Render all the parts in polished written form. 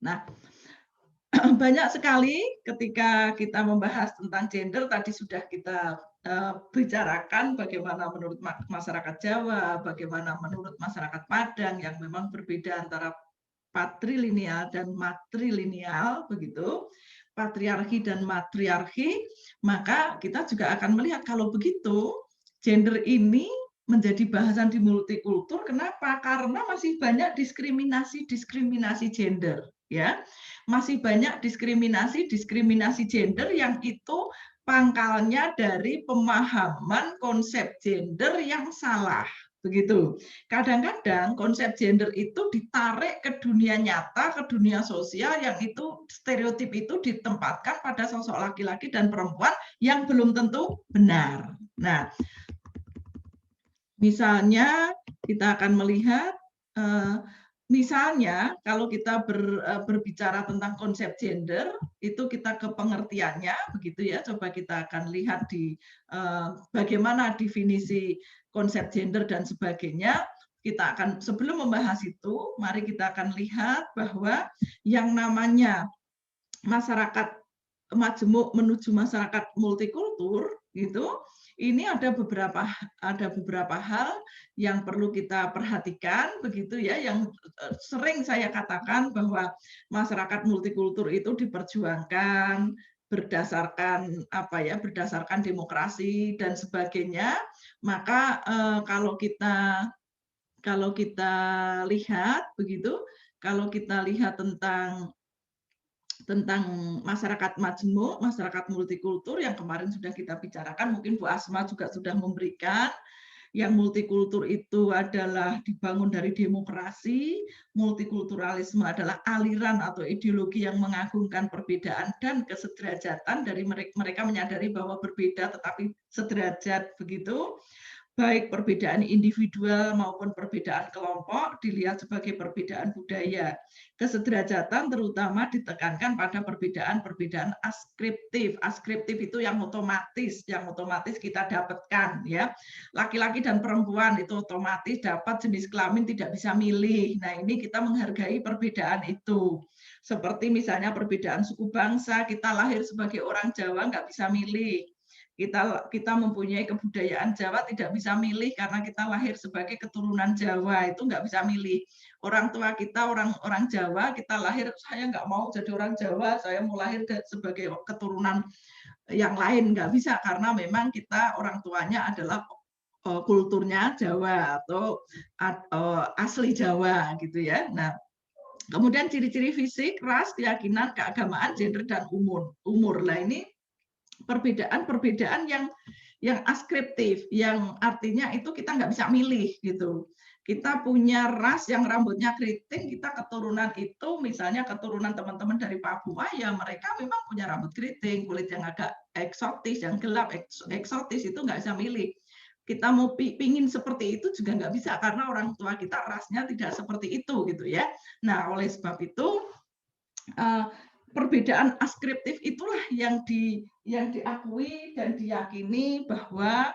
Nah, banyak sekali ketika kita membahas tentang gender tadi sudah kita bicarakan bagaimana menurut masyarakat Jawa, bagaimana menurut masyarakat Padang yang memang berbeda antara patrilineal dan matrilineal begitu, patriarki dan matriarki, maka kita juga akan melihat kalau begitu gender ini menjadi bahasan di multikultur. Kenapa? Karena masih banyak diskriminasi gender, ya. Masih banyak diskriminasi gender yang itu pangkalnya dari pemahaman konsep gender yang salah. Begitu. Kadang-kadang konsep gender itu ditarik ke dunia nyata, ke dunia sosial yang itu stereotip itu ditempatkan pada sosok laki-laki dan perempuan yang belum tentu benar. Nah, misalnya kita akan melihat misalnya kalau kita berbicara tentang konsep gender itu kita ke pengertiannya begitu ya, coba kita akan lihat di bagaimana definisi konsep gender dan sebagainya. Kita akan sebelum membahas itu mari kita akan lihat bahwa yang namanya masyarakat majemuk menuju masyarakat multikultur gitu, ini ada beberapa hal yang perlu kita perhatikan begitu ya, yang sering saya katakan bahwa masyarakat multikultur itu diperjuangkan berdasarkan berdasarkan demokrasi dan sebagainya. Maka kalau kita lihat begitu, kalau kita lihat tentang masyarakat majemuk, masyarakat multikultur yang kemarin sudah kita bicarakan, mungkin Bu Asma juga sudah memberikan, yang multikultur itu adalah dibangun dari demokrasi, multikulturalisme adalah aliran atau ideologi yang mengagungkan perbedaan dan kesederajatan dari mereka menyadari bahwa berbeda tetapi sederajat begitu. Baik perbedaan individual maupun perbedaan kelompok dilihat sebagai perbedaan budaya. Kesederajatan terutama ditekankan pada perbedaan-perbedaan askriptif. Askriptif itu yang otomatis kita dapatkan ya. Laki-laki dan perempuan itu otomatis dapat jenis kelamin tidak bisa milih. Nah, ini kita menghargai perbedaan itu. Seperti misalnya perbedaan suku bangsa, kita lahir sebagai orang Jawa nggak bisa milih. Kita mempunyai kebudayaan Jawa tidak bisa milih karena kita lahir sebagai keturunan Jawa, itu nggak bisa milih. Orang tua kita orang Jawa, kita lahir saya nggak mau jadi orang Jawa, saya mau lahir sebagai keturunan yang lain, nggak bisa karena memang kita orang tuanya adalah kulturnya Jawa atau asli Jawa gitu ya. Nah, kemudian ciri-ciri fisik, ras, keyakinan, keagamaan, gender dan umur. Nah, ini perbedaan yang askriptif, yang artinya itu kita nggak bisa milih gitu. Kita punya ras yang rambutnya keriting, kita keturunan itu misalnya keturunan teman-teman dari Papua ya mereka memang punya rambut keriting, kulit yang agak eksotis, yang gelap eksotis itu nggak bisa milih. Kita mau pingin seperti itu juga nggak bisa karena orang tua kita rasnya tidak seperti itu gitu ya. Nah oleh sebab itu perbedaan askriptif itulah yang diakui dan diyakini bahwa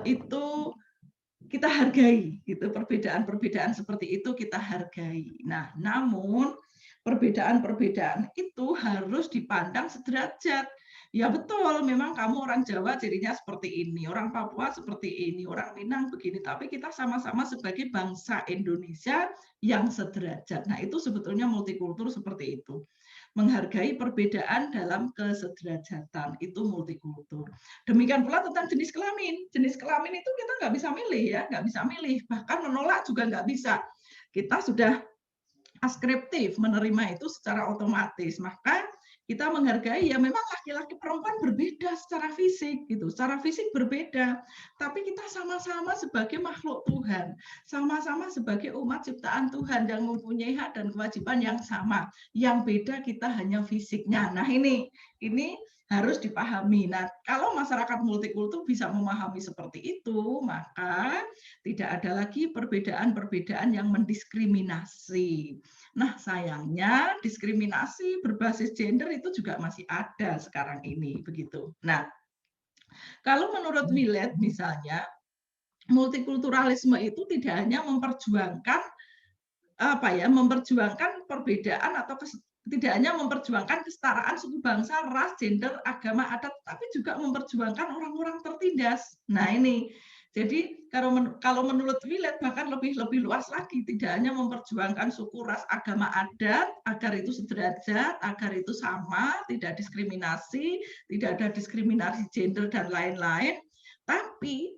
itu kita hargai gitu, perbedaan-perbedaan seperti itu kita hargai. Nah, namun perbedaan-perbedaan itu harus dipandang sederajat. Ya betul, memang kamu orang Jawa cirinya seperti ini, orang Papua seperti ini, orang Minang begini, tapi kita sama-sama sebagai bangsa Indonesia yang sederajat. Nah, itu sebetulnya multikultur seperti itu. Menghargai perbedaan dalam kesederajatan, itu multikultur. Demikian pula tentang jenis kelamin. Jenis kelamin itu kita nggak bisa milih ya, nggak bisa milih. Bahkan menolak juga nggak bisa. Kita sudah askriptif menerima itu secara otomatis. Maka kita menghargai ya memang laki-laki perempuan berbeda secara fisik gitu, secara fisik berbeda, tapi kita sama-sama sebagai makhluk Tuhan, sama-sama sebagai umat ciptaan Tuhan yang mempunyai hak dan kewajiban yang sama. Yang beda kita hanya fisiknya. Nah, ini harus dipahami. Nah, kalau masyarakat multikultur bisa memahami seperti itu, maka tidak ada lagi perbedaan-perbedaan yang mendiskriminasi. Nah, sayangnya diskriminasi berbasis gender itu juga masih ada sekarang ini, begitu. Nah, kalau menurut Millet misalnya, multikulturalisme itu tidak hanya memperjuangkan memperjuangkan perbedaan atau tidak hanya memperjuangkan kesetaraan suku bangsa, ras, gender, agama, adat, tapi juga memperjuangkan orang-orang tertindas. Nah ini, jadi kalau menurut Wilet bahkan lebih luas lagi, tidak hanya memperjuangkan suku, ras, agama, adat agar itu sederajat, agar itu sama, tidak diskriminasi, tidak ada diskriminasi gender dan lain-lain, tapi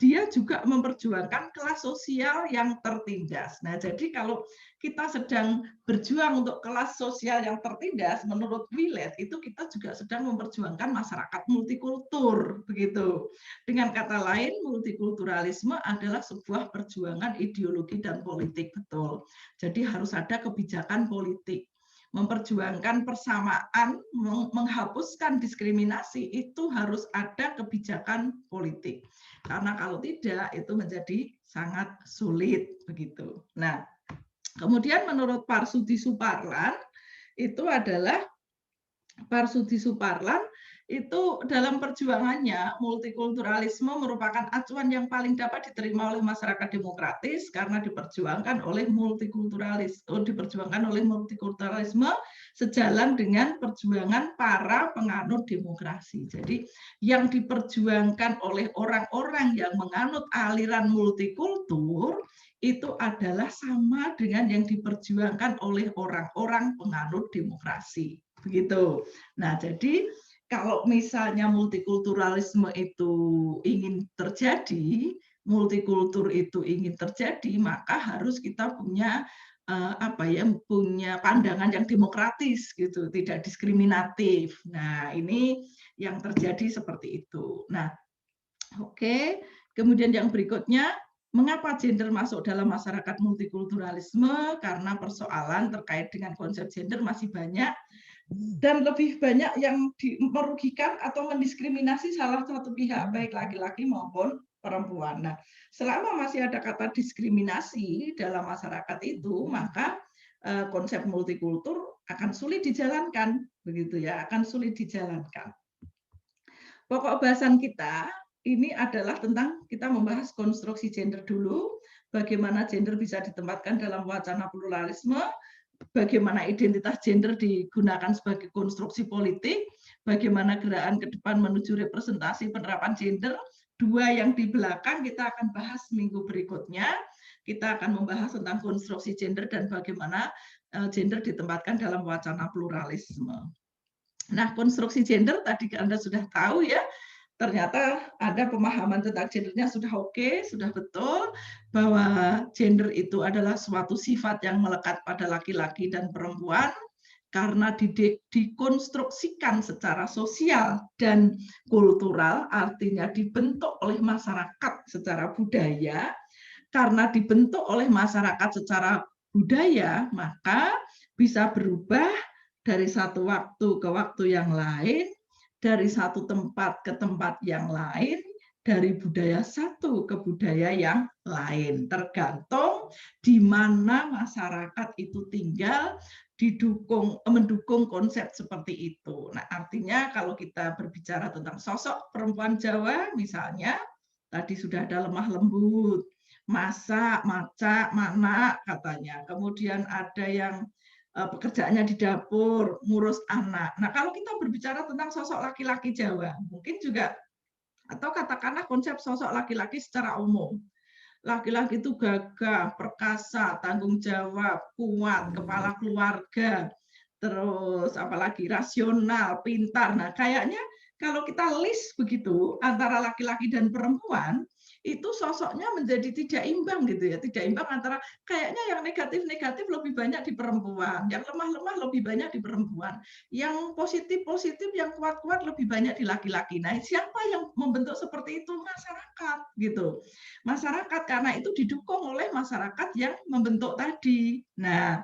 dia juga memperjuangkan kelas sosial yang tertindas. Nah, jadi kalau kita sedang berjuang untuk kelas sosial yang tertindas, menurut Wilet itu kita juga sedang memperjuangkan masyarakat multikultur, begitu. Dengan kata lain, multikulturalisme adalah sebuah perjuangan ideologi dan politik, betul. Jadi harus ada kebijakan politik. Memperjuangkan persamaan, menghapuskan diskriminasi, itu harus ada kebijakan politik. Karena kalau tidak, itu menjadi sangat sulit, begitu. Nah, kemudian menurut Parsudi Suparlan, itu adalah Parsudi Suparlan itu dalam perjuangannya multikulturalisme merupakan acuan yang paling dapat diterima oleh masyarakat demokratis karena diperjuangkan oleh multikulturalisme sejalan dengan perjuangan para penganut demokrasi. Jadi yang diperjuangkan oleh orang-orang yang menganut aliran multikultur itu adalah sama dengan yang diperjuangkan oleh orang-orang penganut demokrasi. Begitu. Nah, jadi kalau misalnya multikulturalisme itu ingin terjadi, multikultur itu ingin terjadi, maka harus kita punya punya pandangan yang demokratis gitu, tidak diskriminatif. Nah, ini yang terjadi seperti itu. Nah, oke. Kemudian yang berikutnya, mengapa gender masuk dalam masyarakat multikulturalisme? Karena persoalan terkait dengan konsep gender masih banyak dan lebih banyak yang merugikan atau mendiskriminasi salah satu pihak, baik laki-laki maupun perempuan. Nah, selama masih ada kata diskriminasi dalam masyarakat itu, maka konsep multikultur akan sulit dijalankan, begitu ya, akan sulit dijalankan. Pokok bahasan kita ini adalah tentang kita membahas konstruksi gender dulu, bagaimana gender bisa ditempatkan dalam wacana pluralisme, bagaimana identitas gender digunakan sebagai konstruksi politik, bagaimana gerakan ke depan menuju representasi penerapan gender. Dua yang di belakang kita akan bahas minggu berikutnya. Kita akan membahas tentang konstruksi gender dan bagaimana gender ditempatkan dalam wacana pluralisme. Nah, konstruksi gender tadi Anda sudah tahu ya, ternyata ada pemahaman tentang gendernya sudah oke, sudah betul, bahwa gender itu adalah suatu sifat yang melekat pada laki-laki dan perempuan karena dikonstruksikan secara sosial dan kultural, artinya dibentuk oleh masyarakat secara budaya. Karena dibentuk oleh masyarakat secara budaya, maka bisa berubah dari satu waktu ke waktu yang lain, dari satu tempat ke tempat yang lain, dari budaya satu ke budaya yang lain, tergantung di mana masyarakat itu tinggal, mendukung konsep seperti itu. Nah, artinya kalau kita berbicara tentang sosok perempuan Jawa, misalnya, tadi sudah ada lemah lembut, masak, macak, mana katanya. Kemudian ada yang pekerjaannya di dapur, ngurus anak. Nah, kalau kita berbicara tentang sosok laki-laki Jawa, mungkin juga, atau katakanlah konsep sosok laki-laki secara umum. Laki-laki itu gagah, perkasa, tanggung jawab, kuat, kepala keluarga, terus apalagi rasional, pintar. Nah, kayaknya kalau kita list begitu antara laki-laki dan perempuan, itu sosoknya menjadi tidak imbang gitu ya, tidak imbang antara kayaknya yang negatif-negatif lebih banyak di perempuan, yang lemah-lemah lebih banyak di perempuan, yang positif-positif, yang kuat-kuat lebih banyak di laki-laki. Nah, siapa yang membentuk seperti itu? Masyarakat gitu. Masyarakat, karena itu didukung oleh masyarakat yang membentuk tadi. Nah,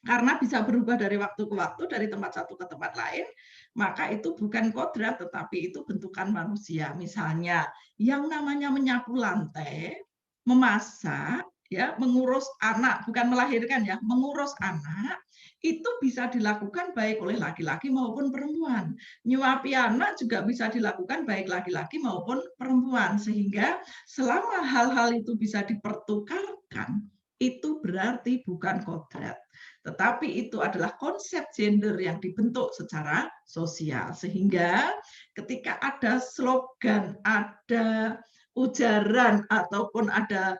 karena bisa berubah dari waktu ke waktu, dari tempat satu ke tempat lain, maka itu bukan kodrat, tetapi itu bentukan manusia. Misalnya, yang namanya menyapu lantai, memasak, ya, mengurus anak, bukan melahirkan ya, mengurus anak, itu bisa dilakukan baik oleh laki-laki maupun perempuan. Nyuapi anak juga bisa dilakukan baik laki-laki maupun perempuan. Sehingga selama hal-hal itu bisa dipertukarkan, itu berarti bukan kodrat, tetapi itu adalah konsep gender yang dibentuk secara sosial. Sehingga ketika ada slogan, ada ujaran, ataupun ada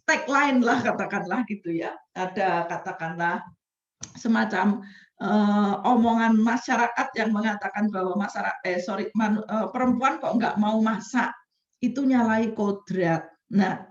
tagline lah katakanlah gitu ya, ada katakanlah semacam omongan masyarakat yang mengatakan bahwa perempuan kok nggak mau masak, itu nyalai kodrat. Nah,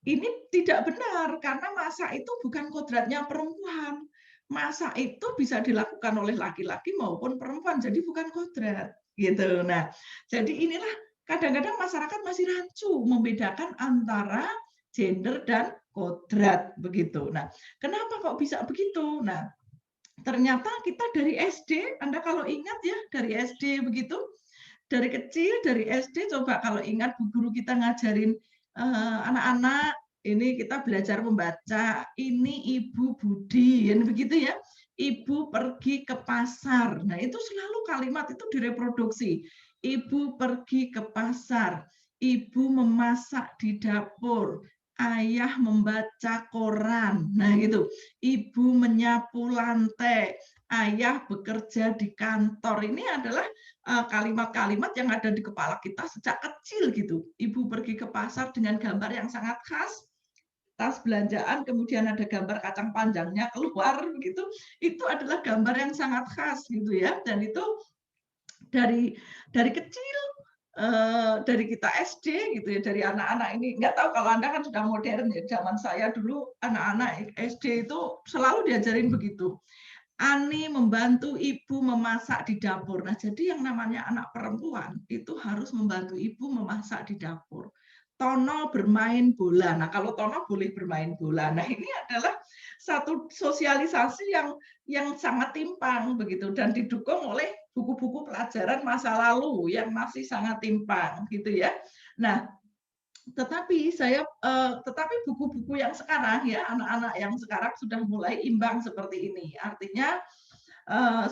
ini tidak benar karena masak itu bukan kodratnya perempuan. Masak itu bisa dilakukan oleh laki-laki maupun perempuan, jadi bukan kodrat gitu. Nah, jadi inilah kadang-kadang masyarakat masih rancu membedakan antara gender dan kodrat begitu. Nah, kenapa kok bisa begitu? Nah, ternyata kita dari SD, Anda kalau ingat ya, dari SD begitu, dari kecil, dari SD, coba kalau ingat bu guru kita ngajarin anak-anak, ini kita belajar membaca, ini Ibu Budi, kan begitu ya. Ibu pergi ke pasar. Nah, itu selalu kalimat itu direproduksi. Ibu pergi ke pasar, ibu memasak di dapur, ayah membaca koran. Nah, gitu. Ibu menyapu lantai, ayah bekerja di kantor. Ini adalah kalimat-kalimat yang ada di kepala kita sejak kecil gitu. Ibu pergi ke pasar dengan gambar yang sangat khas, tas belanjaan, kemudian ada gambar kacang panjangnya keluar begitu. Itu adalah gambar yang sangat khas gitu ya. Dan itu dari kecil, dari kita SD gitu ya, dari anak-anak ini. Nggak tahu kalau Anda kan sudah modern ya, zaman saya dulu anak-anak SD itu selalu diajarin begitu. Ani membantu ibu memasak di dapur. Nah, jadi yang namanya anak perempuan itu harus membantu ibu memasak di dapur. Tono bermain bola. Nah, kalau Tono boleh bermain bola. Nah, ini adalah satu sosialisasi yang sangat timpang begitu dan didukung oleh buku-buku pelajaran masa lalu yang masih sangat timpang gitu ya. Nah, tetapi buku-buku yang sekarang ya, anak-anak yang sekarang sudah mulai imbang seperti ini. Artinya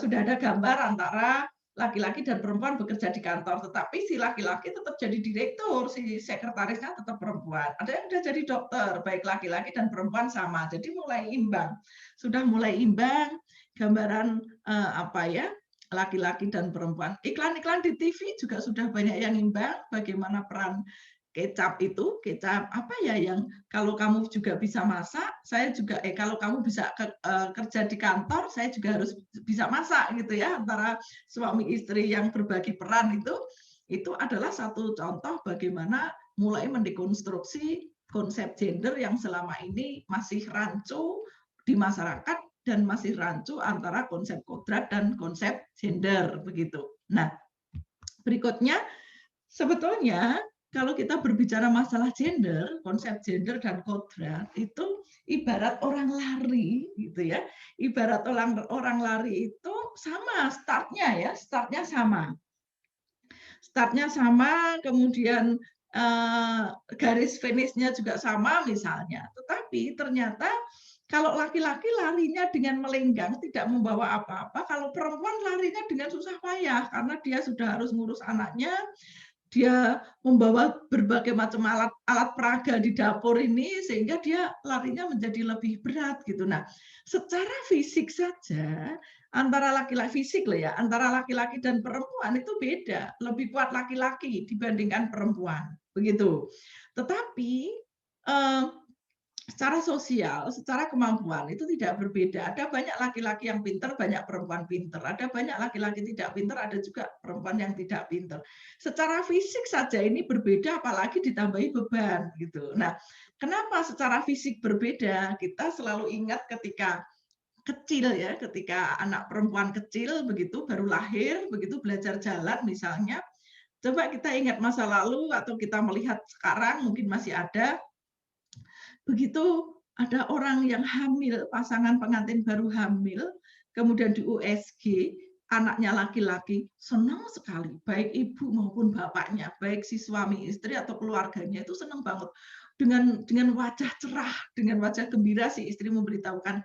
sudah ada gambar antara laki-laki dan perempuan bekerja di kantor, tetapi si laki-laki tetap jadi direktur, si sekretarisnya tetap perempuan. Ada yang sudah jadi dokter, baik laki-laki dan perempuan sama. Jadi mulai imbang. Sudah mulai imbang gambaran laki-laki dan perempuan. Iklan-iklan di TV juga sudah banyak yang imbang bagaimana peran kecap itu, kecap apa ya yang kalau kamu juga bisa masak, saya juga kalau kamu bisa kerja di kantor, saya juga harus bisa masak gitu ya, antara suami istri yang berbagi peran itu adalah satu contoh bagaimana mulai mendekonstruksi konsep gender yang selama ini masih rancu di masyarakat dan masih rancu antara konsep kodrat dan konsep gender begitu. Nah, berikutnya sebetulnya kalau kita berbicara masalah gender, konsep gender dan kodrat itu ibarat orang lari gitu ya. Ibarat orang lari itu sama startnya sama. Startnya sama, kemudian garis finishnya juga sama misalnya. Tetapi ternyata kalau laki-laki larinya dengan melenggang tidak membawa apa-apa, kalau perempuan larinya dengan susah payah karena dia sudah harus ngurus anaknya, dia membawa berbagai macam alat peraga di dapur ini sehingga dia larinya menjadi lebih berat gitu. Nah, secara fisik saja antara laki-laki fisik loh ya, antara laki-laki dan perempuan itu beda, lebih kuat laki-laki dibandingkan perempuan, begitu. Tetapi secara sosial, secara kemampuan itu tidak berbeda. Ada banyak laki-laki yang pintar, banyak perempuan pintar. Ada banyak laki-laki tidak pintar, ada juga perempuan yang tidak pintar. Secara fisik saja ini berbeda, apalagi ditambahi beban gitu. Nah, kenapa secara fisik berbeda? Kita selalu ingat ketika kecil ya, ketika anak perempuan kecil begitu baru lahir, begitu belajar jalan misalnya. Coba kita ingat masa lalu atau kita melihat sekarang mungkin masih ada. Begitu ada orang yang hamil, pasangan pengantin baru hamil, kemudian di USG, anaknya laki-laki, senang sekali, baik ibu maupun bapaknya, baik si suami istri atau keluarganya itu senang banget. Dengan wajah cerah, dengan wajah gembira si istri memberitahukan,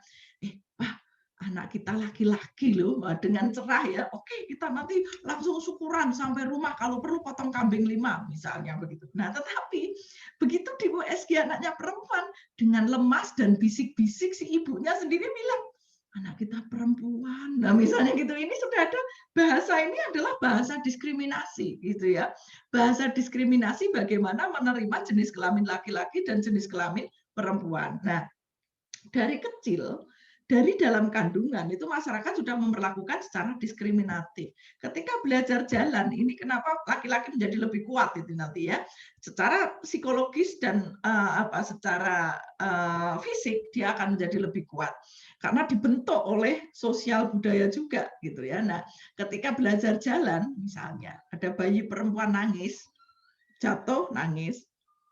Pak, anak kita laki-laki loh, dengan cerah ya, oke kita nanti langsung syukuran sampai rumah, kalau perlu potong kambing 5 misalnya begitu. Nah tetapi begitu di USG anaknya perempuan, dengan lemas dan bisik-bisik si ibunya sendiri bilang, anak kita perempuan. Nah misalnya gitu, ini sudah ada bahasa, ini adalah bahasa diskriminasi gitu ya. Bahasa diskriminasi bagaimana menerima jenis kelamin laki-laki dan jenis kelamin perempuan. Nah, dari kecil, dari dalam kandungan itu masyarakat sudah memperlakukan secara diskriminatif. Ketika belajar jalan, ini kenapa laki-laki menjadi lebih kuat itu nanti ya. Secara psikologis dan secara fisik dia akan menjadi lebih kuat karena dibentuk oleh sosial budaya juga gitu ya. Nah, ketika belajar jalan misalnya ada bayi perempuan nangis, jatuh nangis,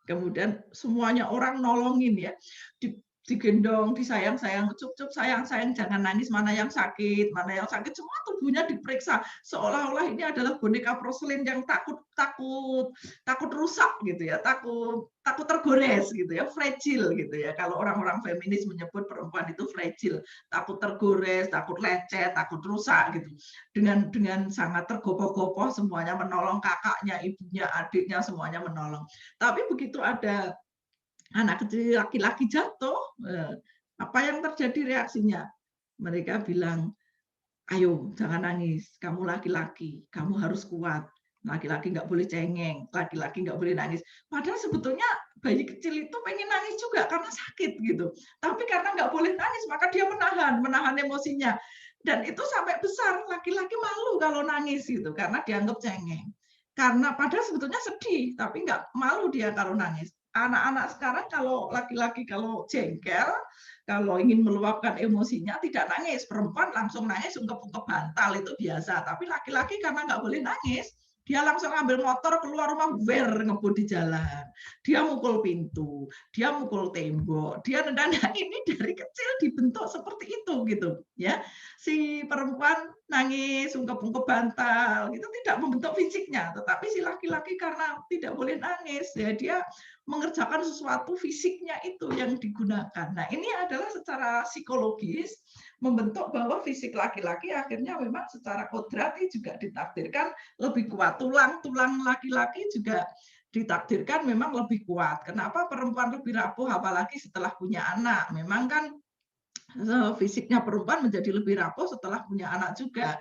kemudian semuanya orang nolongin ya, digendong, disayang-sayang, cup-cup, sayang-sayang, jangan nangis, mana yang sakit, semua tubuhnya diperiksa, seolah-olah ini adalah boneka porselin yang takut rusak gitu ya, takut tergores gitu ya, fragile gitu ya. Kalau orang-orang feminis menyebut perempuan itu fragile, takut tergores, takut lecet, takut rusak gitu. Dengan sangat tergopoh-gopoh semuanya menolong, kakaknya, ibunya, adiknya semuanya menolong. Tapi begitu ada anak kecil laki-laki jatuh, apa yang terjadi reaksinya? Mereka bilang, ayo jangan nangis, kamu laki-laki, kamu harus kuat. Laki-laki nggak boleh cengeng, laki-laki nggak boleh nangis. Padahal sebetulnya bayi kecil itu pengen nangis juga karena sakit gitu. Tapi karena nggak boleh nangis, maka dia menahan emosinya. Dan itu sampai besar, laki-laki malu kalau nangis gitu, karena dianggap cengeng. Karena padahal sebetulnya sedih, tapi nggak malu dia kalau nangis. Anak-anak sekarang kalau laki-laki kalau jengkel, kalau ingin meluapkan emosinya tidak nangis, perempuan langsung nangis ungkep-ungkep bantal itu biasa, tapi laki-laki karena nggak boleh nangis, dia langsung ambil motor keluar rumah, ngebut di jalan, dia mukul pintu, dia mukul tembok, dia ini dari kecil dibentuk seperti itu gitu ya. Si perempuan nangis ungkep-ungkep bantal itu tidak membentuk fisiknya, tetapi si laki-laki karena tidak boleh nangis ya dia mengerjakan sesuatu fisiknya itu yang digunakan. Nah, ini adalah secara psikologis membentuk bahwa fisik laki-laki akhirnya memang secara kodrati juga ditakdirkan lebih kuat. Tulang laki-laki juga ditakdirkan memang lebih kuat. Kenapa perempuan lebih rapuh apalagi setelah punya anak? Memang kan fisiknya perempuan menjadi lebih rapuh setelah punya anak juga.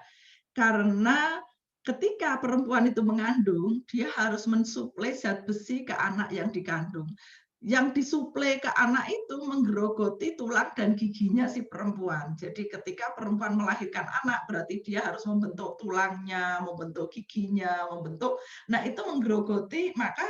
Karena ketika perempuan itu mengandung, dia harus mensuplai zat besi ke anak yang dikandung. Yang disuplai ke anak itu menggerogoti tulang dan giginya si perempuan. Jadi ketika perempuan melahirkan anak, berarti dia harus membentuk tulangnya, membentuk giginya, nah itu menggerogoti, maka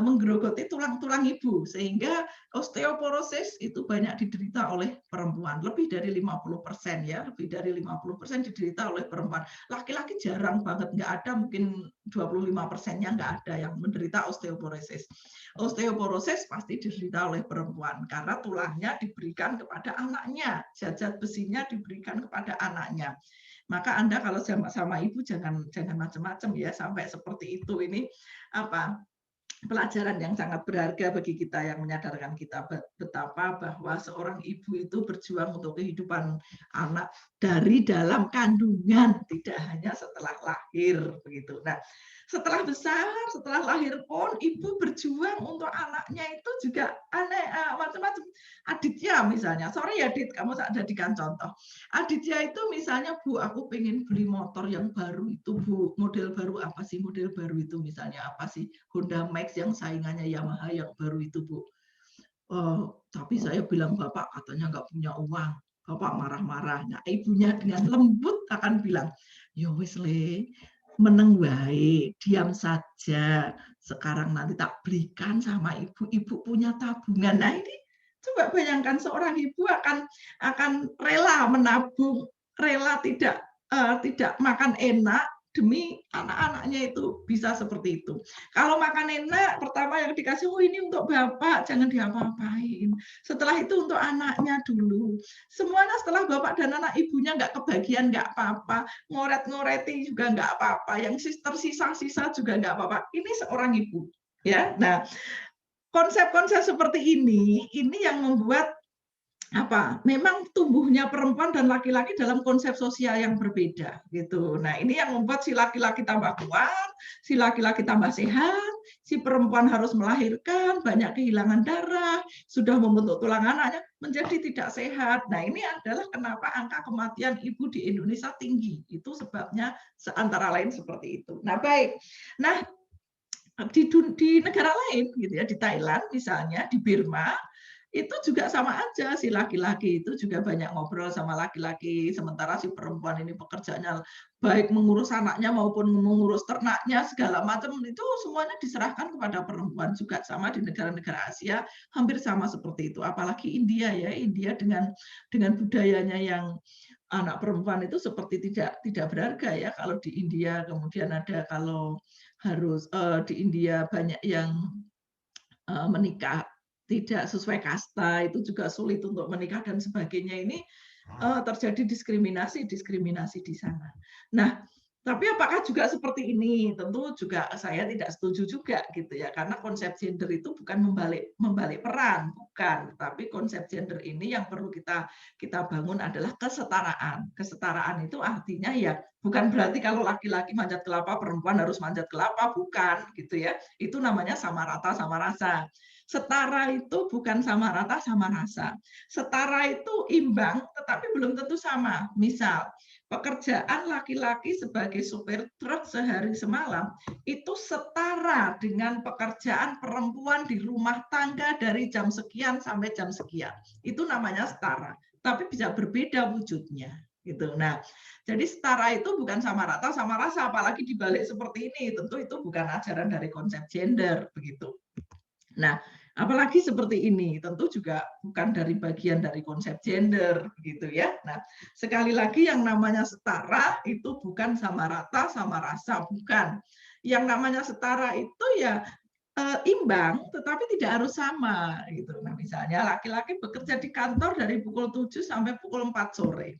menggerogoti tulang-tulang ibu, sehingga osteoporosis itu banyak diderita oleh perempuan, lebih dari 50% ya, lebih dari 50% diderita oleh perempuan. Laki-laki jarang banget, nggak ada, mungkin 25%-nya nggak ada yang menderita osteoporosis. Osteoporosis pasti diderita oleh perempuan karena tulangnya diberikan kepada anaknya, zat-zat besinya diberikan kepada anaknya. Maka Anda kalau sama ibu jangan macam-macam ya sampai seperti itu. Ini pelajaran yang sangat berharga bagi kita yang menyadarkan kita betapa bahwa seorang ibu itu berjuang untuk kehidupan anak dari dalam kandungan, tidak hanya setelah lahir begitu. Nah, setelah besar, setelah lahir pun ibu berjuang untuk anaknya itu juga macam-macam. Aditya misalnya, sorry ya Dit, kamu tak jadikan contoh. Aditya itu misalnya, Bu, aku pengen beli motor yang baru itu, Bu. Model baru apa sih? Model baru itu misalnya apa sih? Honda Max yang saingannya Yamaha yang baru itu, Bu. Tapi saya bilang, Bapak katanya nggak punya uang. Bapak marah-marah. Nah, ibunya dengan lembut akan bilang, yo wis le, meneng wae, diam saja. Sekarang nanti tak belikan sama ibu. Ibu punya tabungan. Nah, ini coba bayangkan seorang ibu akan rela menabung, rela tidak makan enak demi anak-anaknya itu bisa seperti itu. Kalau makan enak, pertama yang dikasih, oh ini untuk Bapak, jangan diapa-apain. Setelah itu untuk anaknya dulu. Semuanya setelah Bapak dan anak ibunya nggak kebagian, nggak apa-apa. Ngoret-ngoreti juga nggak apa-apa. Yang tersisa-sisa juga nggak apa-apa. Ini seorang ibu. Ya, nah konsep-konsep seperti ini yang membuat memang tumbuhnya perempuan dan laki-laki dalam konsep sosial yang berbeda gitu. Nah, ini yang membuat si laki-laki tambah kuat, si laki-laki tambah sehat, si perempuan harus melahirkan, banyak kehilangan darah, sudah membentuk tulang anaknya menjadi tidak sehat. Nah, ini adalah kenapa angka kematian ibu di Indonesia tinggi. Itu sebabnya antara lain seperti itu. Nah, baik. Nah, di negara lain gitu ya, di Thailand misalnya, di Burma, itu juga sama aja, si laki-laki itu juga banyak ngobrol sama laki-laki, sementara si perempuan ini pekerjaannya baik mengurus anaknya maupun mengurus ternaknya segala macam itu semuanya diserahkan kepada perempuan. Juga sama di negara-negara Asia hampir sama seperti itu, apalagi India ya, India dengan budayanya yang anak perempuan itu seperti tidak berharga ya kalau di India. Kemudian ada kalau harus di India banyak yang menikah tidak sesuai kasta, itu juga sulit untuk menikah dan sebagainya. Ini terjadi diskriminasi di sana. Nah, tapi apakah juga seperti ini? Tentu juga saya tidak setuju juga gitu ya, karena konsep gender itu bukan membalik peran, bukan. Tapi konsep gender ini yang perlu kita bangun adalah kesetaraan. Kesetaraan itu artinya ya bukan berarti kalau laki-laki manjat kelapa, perempuan harus manjat kelapa, bukan gitu ya. Itu namanya sama rata sama rasa. Setara itu bukan sama rata sama rasa. Setara itu imbang, tetapi belum tentu sama. Misal, pekerjaan laki-laki sebagai supir truk sehari semalam itu setara dengan pekerjaan perempuan di rumah tangga dari jam sekian sampai jam sekian. Itu namanya setara, tapi bisa berbeda wujudnya. Gitu. Nah, jadi setara itu bukan sama rata sama rasa, apalagi dibalik seperti ini. Tentu itu bukan ajaran dari konsep gender begitu. Nah, apalagi seperti ini, tentu juga bukan dari bagian dari konsep gender, begitu ya. Nah, sekali lagi yang namanya setara itu bukan sama rata, sama rasa, bukan. Yang namanya setara itu ya imbang, tetapi tidak harus sama. Gitu. Nah, misalnya laki-laki bekerja di kantor dari pukul 7 sampai pukul 4 sore.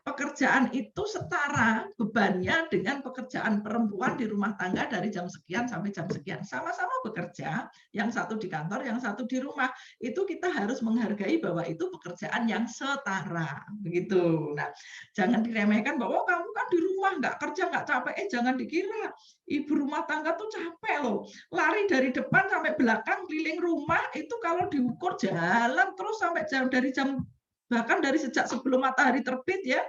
Pekerjaan itu setara bebannya dengan pekerjaan perempuan di rumah tangga dari jam sekian sampai jam sekian. Sama-sama bekerja, yang satu di kantor, yang satu di rumah. Itu kita harus menghargai bahwa itu pekerjaan yang setara. Begitu. Nah, jangan diremehkan bahwa kamu kan di rumah, nggak kerja, nggak capek. Jangan dikira. Ibu rumah tangga tuh capek loh. Lari dari depan sampai belakang, keliling rumah, itu kalau diukur jalan terus sampai dari jam bahkan dari sejak sebelum matahari terbit ya,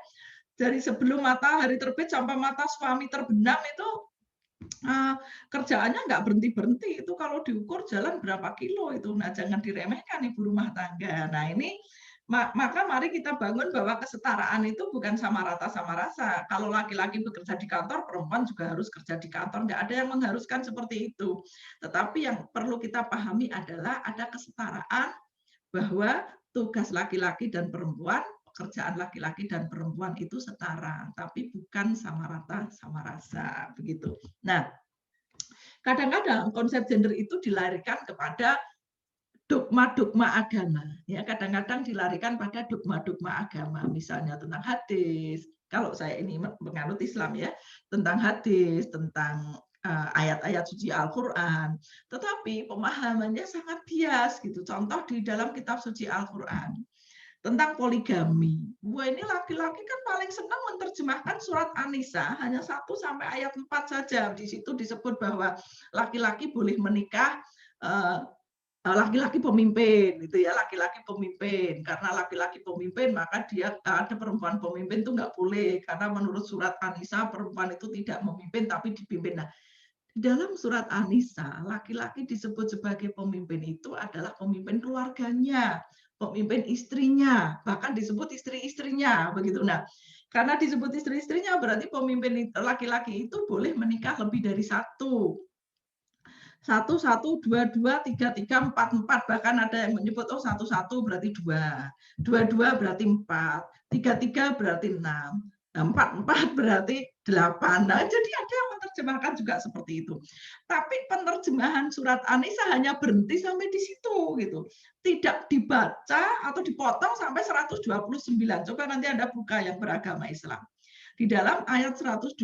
dari sebelum matahari terbit sampai mata suami terbenam itu kerjaannya nggak berhenti-berhenti. Itu kalau diukur jalan berapa kilo itu. Nah, jangan diremehkan ibu rumah tangga. Nah, ini maka mari kita bangun bahwa kesetaraan itu bukan sama rata sama rasa. Kalau laki-laki bekerja di kantor, perempuan juga harus kerja di kantor. Nggak ada yang mengharuskan seperti itu. Tetapi yang perlu kita pahami adalah ada kesetaraan bahwa tugas laki-laki dan perempuan, pekerjaan laki-laki dan perempuan itu setara, tapi bukan sama rata sama rasa, begitu. Nah, kadang-kadang konsep gender itu dilarikan kepada dogma-dogma agama. Ya, kadang-kadang dilarikan pada dogma-dogma agama, misalnya tentang hadis. Kalau saya ini menganut Islam ya, tentang hadis, tentang ayat-ayat suci Al-Quran. Tetapi pemahamannya sangat bias gitu. Contoh di dalam kitab suci Al-Quran tentang poligami. Wah, ini laki-laki kan paling senang menerjemahkan surat An-Nisa hanya 1 sampai ayat 4 saja. Di situ disebut bahwa laki-laki boleh menikah laki-laki pemimpin gitu ya, laki-laki pemimpin. Karena laki-laki pemimpin maka dia ada perempuan pemimpin itu nggak boleh, karena menurut surat An-Nisa perempuan itu tidak memimpin tapi dipimpin. Nah, di dalam surat An-Nisa laki-laki disebut sebagai pemimpin itu adalah pemimpin keluarganya, pemimpin istrinya, bahkan disebut istri-istrinya begitu. Nah, karena disebut istri-istrinya berarti pemimpin laki-laki itu boleh menikah lebih dari satu. 1, 1, 2, 2, 3, 3, 4, 4, bahkan ada yang menyebut 1, 1 berarti 2, 2, 2 berarti 4, 3, 3 berarti 6, 4, 4 berarti 8. Nah, jadi ada yang menerjemahkan juga seperti itu. Tapi penerjemahan surat An-Nisa hanya berhenti sampai di situ gitu. Tidak dibaca atau dipotong sampai 129. Coba nanti Anda buka yang beragama Islam. Di dalam ayat 129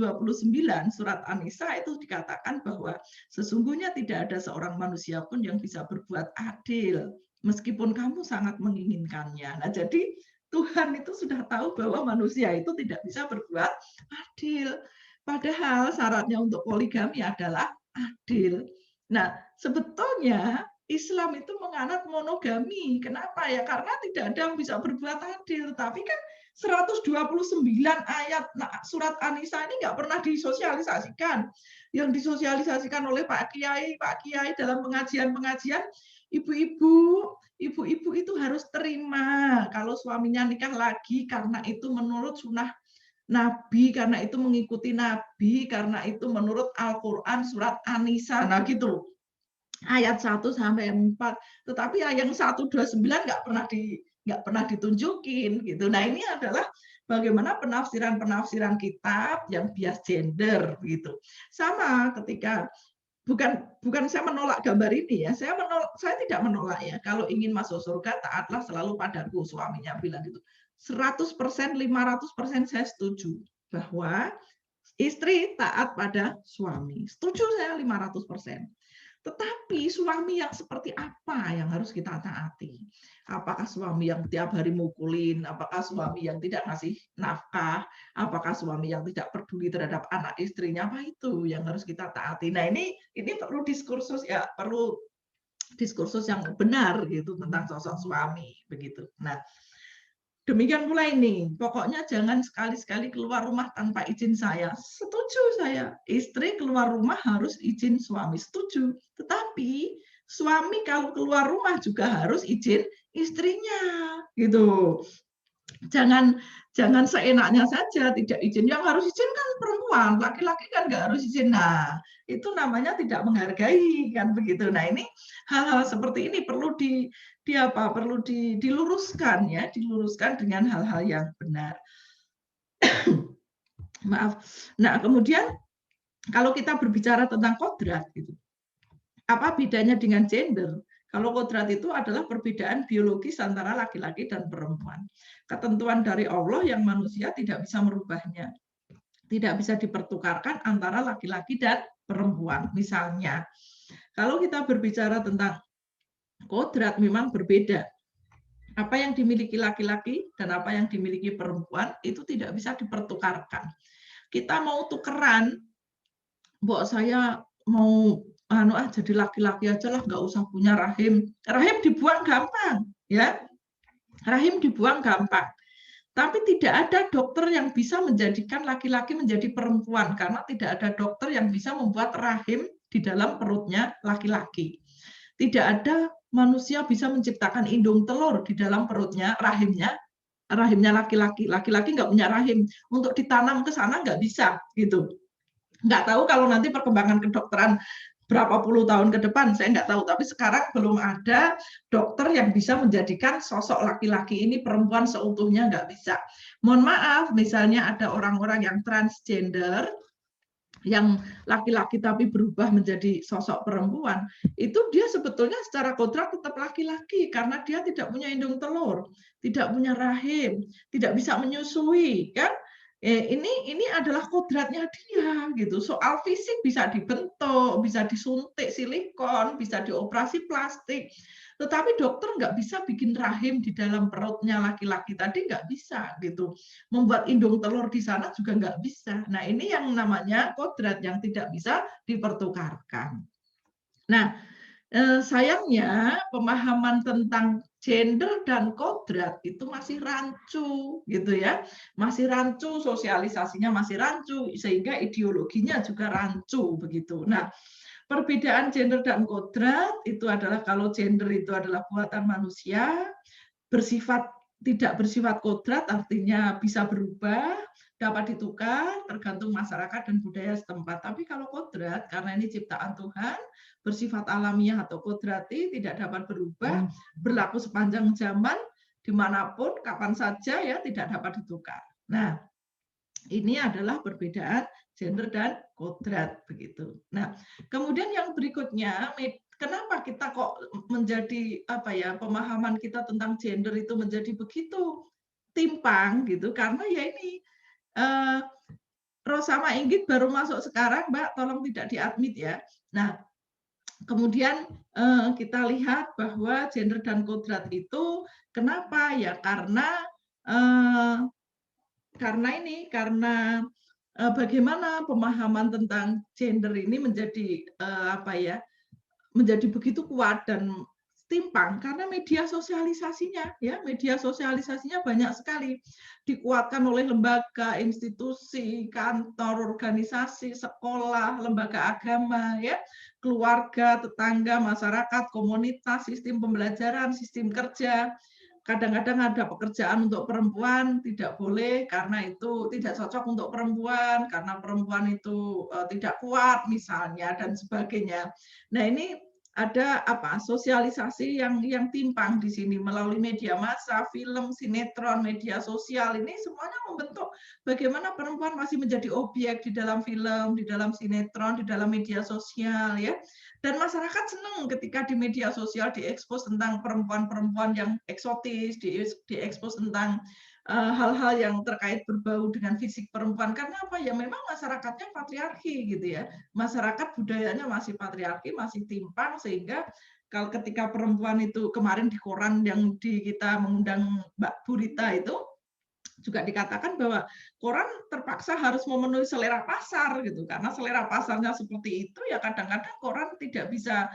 surat An-Nisa itu dikatakan bahwa sesungguhnya tidak ada seorang manusia pun yang bisa berbuat adil meskipun kamu sangat menginginkannya. Nah, jadi Tuhan itu sudah tahu bahwa manusia itu tidak bisa berbuat adil. Padahal syaratnya untuk poligami adalah adil. Nah, sebetulnya Islam itu menganut monogami. Kenapa ya? Karena tidak ada yang bisa berbuat adil. Tapi kan 129 ayat surat An-Nisa ini nggak pernah disosialisasikan. Yang disosialisasikan oleh Pak Kiai dalam pengajian-pengajian, ibu-ibu itu harus terima kalau suaminya nikah lagi karena itu menurut sunnah Nabi, karena itu mengikuti Nabi, karena itu menurut Al-Quran surat An-Nisa. Nah gitu, ayat 1 sampai 4. Tetapi ayat 129 nggak pernah ditunjukin gitu. Nah ini adalah bagaimana penafsiran kitab yang bias gender gitu. Sama ketika bukan saya menolak gambar ini ya, saya tidak menolak ya. Kalau ingin masuk surga taatlah selalu padaku, suaminya bilang gitu. 100%, 500% saya setuju bahwa istri taat pada suami. Setuju saya 500%. Tetapi suami yang seperti apa yang harus kita taati? Apakah suami yang tiap hari mukulin? Apakah suami yang tidak ngasih nafkah? Apakah suami yang tidak peduli terhadap anak istrinya? Apa itu yang harus kita taati? Nah, ini perlu diskursus ya, perlu diskursus yang benar gitu tentang sosok suami begitu. Nah, demikian pula ini, pokoknya jangan sekali-sekali keluar rumah tanpa izin saya. Setuju saya, istri keluar rumah harus izin suami, setuju. Tetapi suami kalau keluar rumah juga harus izin istrinya, gitu. Jangan seenaknya saja tidak izin. Yang harus izin kan perempuan, laki-laki kan nggak harus izin. Nah, itu namanya tidak menghargai kan begitu. Nah, ini hal-hal seperti ini perlu diluruskan ya, diluruskan dengan hal-hal yang benar. Maaf. Nah, kemudian kalau kita berbicara tentang kodrat gitu. Apa bedanya dengan gender? Kalau kodrat itu adalah perbedaan biologis antara laki-laki dan perempuan. Ketentuan dari Allah yang manusia tidak bisa merubahnya. Tidak bisa dipertukarkan antara laki-laki dan perempuan. Misalnya, kalau kita berbicara tentang kodrat memang berbeda. Apa yang dimiliki laki-laki dan apa yang dimiliki perempuan itu tidak bisa dipertukarkan. Kita mau tukeran, mbok saya mau jadi laki-laki aja lah, nggak usah punya rahim. Rahim dibuang gampang, ya. Rahim dibuang gampang. Tapi tidak ada dokter yang bisa menjadikan laki-laki menjadi perempuan karena tidak ada dokter yang bisa membuat rahim di dalam perutnya laki-laki. Tidak ada manusia bisa menciptakan indung telur di dalam perutnya rahimnya laki-laki. Laki-laki nggak punya rahim. Untuk ditanam ke sana nggak bisa gitu. Nggak tahu kalau nanti perkembangan kedokteran berapa puluh tahun ke depan, saya nggak tahu. Tapi sekarang belum ada dokter yang bisa menjadikan sosok laki-laki ini perempuan seutuhnya, nggak bisa. Mohon maaf, misalnya ada orang-orang yang transgender, yang laki-laki tapi berubah menjadi sosok perempuan, itu dia sebetulnya secara kodrat tetap laki-laki karena dia tidak punya indung telur, tidak punya rahim, tidak bisa menyusui, kan? Ini adalah kodratnya dia gitu. Soal fisik bisa dibentuk, bisa disuntik silikon, bisa dioperasi plastik. Tetapi dokter nggak bisa bikin rahim di dalam perutnya laki-laki tadi, nggak bisa gitu. Membuat indung telur di sana juga nggak bisa. Nah, ini yang namanya kodrat yang tidak bisa dipertukarkan. Nah, sayangnya pemahaman tentang gender dan kodrat itu masih rancu gitu ya, masih rancu, sosialisasinya masih rancu, sehingga ideologinya juga rancu begitu. Nah, perbedaan gender dan kodrat itu adalah kalau gender itu adalah buatan manusia, tidak bersifat kodrat artinya bisa berubah, dapat ditukar tergantung masyarakat dan budaya setempat. Tapi kalau kodrat, karena ini ciptaan Tuhan, bersifat alamiah atau kodrati, tidak dapat berubah, berlaku sepanjang zaman, dimanapun, kapan saja ya, tidak dapat ditukar. Nah, ini adalah perbedaan gender dan kodrat begitu. Nah, kemudian yang berikutnya, kenapa kita kok menjadi pemahaman kita tentang gender itu menjadi begitu timpang gitu? Karena ya ini Rosama Inggit baru masuk sekarang, Mbak, tolong tidak diadmit ya. Nah, Kemudian kita lihat bahwa gender dan kodrat itu kenapa ya, karena bagaimana pemahaman tentang gender ini menjadi menjadi begitu kuat dan timpang karena media sosialisasinya, ya, media sosialisasinya banyak sekali dikuatkan oleh lembaga, institusi, kantor, organisasi, sekolah, lembaga agama, ya, keluarga, tetangga, masyarakat, komunitas, sistem pembelajaran, sistem kerja. Kadang-kadang ada pekerjaan untuk perempuan tidak boleh karena itu tidak cocok untuk perempuan, karena perempuan itu tidak kuat misalnya dan sebagainya. Nah, ini ada sosialisasi yang timpang di sini melalui media massa, film, sinetron, media sosial, ini semuanya membentuk bagaimana perempuan masih menjadi objek di dalam film, di dalam sinetron, di dalam media sosial, ya. Dan masyarakat senang ketika di media sosial diekspos tentang perempuan-perempuan yang eksotis, diekspos tentang hal-hal yang terkait berbau dengan fisik perempuan. Karena apa ya? Memang masyarakatnya patriarki gitu ya. Masyarakat budayanya masih patriarki, masih timpang, sehingga kalau ketika perempuan itu kemarin di koran yang kita mengundang Mbak Burita itu juga dikatakan bahwa koran terpaksa harus memenuhi selera pasar gitu, karena selera pasarnya seperti itu ya kadang-kadang koran tidak bisa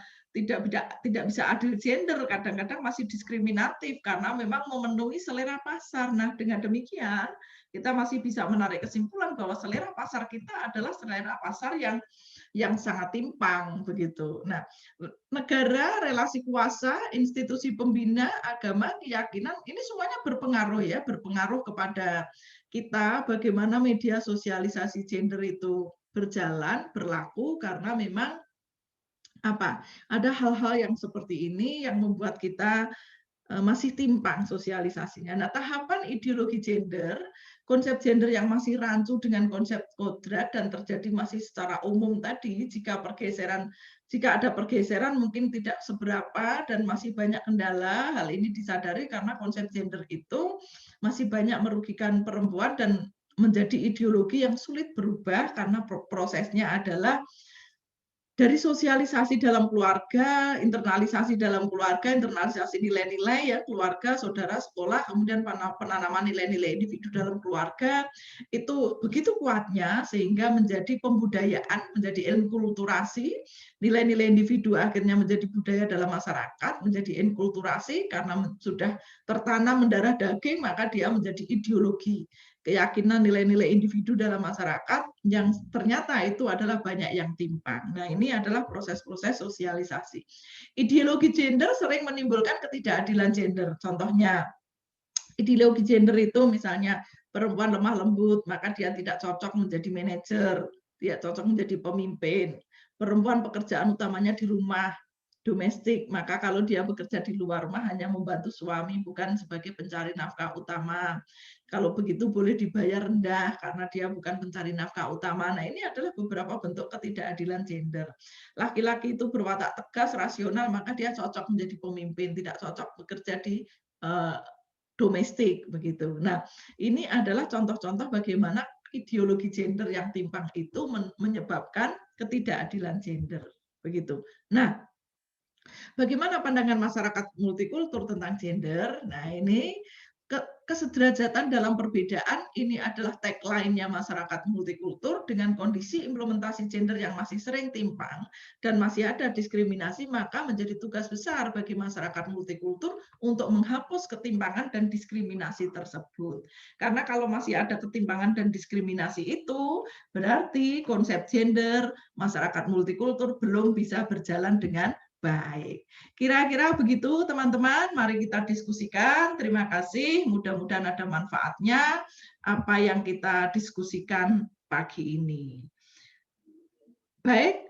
adil gender, kadang-kadang masih diskriminatif karena memang memenuhi selera pasar. Nah, dengan demikian kita masih bisa menarik kesimpulan bahwa selera pasar kita adalah selera pasar yang sangat timpang begitu. Nah, negara, relasi kuasa, institusi pembina, agama, keyakinan, ini semuanya berpengaruh ya, berpengaruh kepada kita bagaimana media sosialisasi gender itu berjalan, berlaku karena memang ada hal-hal yang seperti ini yang membuat kita masih timpang sosialisasinya. Nah, tahapan ideologi gender, konsep gender yang masih rancu dengan konsep kodrat dan terjadi masih secara umum tadi, jika ada pergeseran mungkin tidak seberapa dan masih banyak kendala. Hal ini disadari karena konsep gender itu masih banyak merugikan perempuan dan menjadi ideologi yang sulit berubah karena prosesnya adalah dari sosialisasi dalam keluarga, internalisasi dalam keluarga, internalisasi nilai-nilai ya keluarga, saudara, sekolah, kemudian penanaman nilai-nilai individu dalam keluarga itu begitu kuatnya sehingga menjadi pembudayaan, menjadi enkulturasi, nilai-nilai individu akhirnya menjadi budaya dalam masyarakat, menjadi enkulturasi karena sudah tertanam mendarah daging maka dia menjadi ideologi, keyakinan nilai-nilai individu dalam masyarakat yang ternyata itu adalah banyak yang timpang. Nah, ini adalah proses-proses sosialisasi. Ideologi gender sering menimbulkan ketidakadilan gender. Contohnya, ideologi gender itu misalnya perempuan lemah lembut, maka dia tidak cocok menjadi manajer, tidak cocok menjadi pemimpin. Perempuan pekerjaan utamanya di rumah, domestik, maka kalau dia bekerja di luar rumah hanya membantu suami, bukan sebagai pencari nafkah utama. Kalau begitu boleh dibayar rendah karena dia bukan pencari nafkah utama. Nah, ini adalah beberapa bentuk ketidakadilan gender. Laki-laki itu berwatak tegas, rasional, maka dia cocok menjadi pemimpin, tidak cocok bekerja di domestik begitu. Nah, ini adalah contoh-contoh bagaimana ideologi gender yang timpang itu menyebabkan ketidakadilan gender begitu. Nah, bagaimana pandangan masyarakat multikultur tentang gender? Nah, ini kesederajatan dalam perbedaan ini adalah tagline-nya masyarakat multikultur dengan kondisi implementasi gender yang masih sering timpang dan masih ada diskriminasi, maka menjadi tugas besar bagi masyarakat multikultur untuk menghapus ketimpangan dan diskriminasi tersebut. Karena kalau masih ada ketimpangan dan diskriminasi itu, berarti konsep gender masyarakat multikultur belum bisa berjalan dengan baik. Kira-kira begitu teman-teman, mari kita diskusikan. Terima kasih, mudah-mudahan ada manfaatnya apa yang kita diskusikan pagi ini. Baik,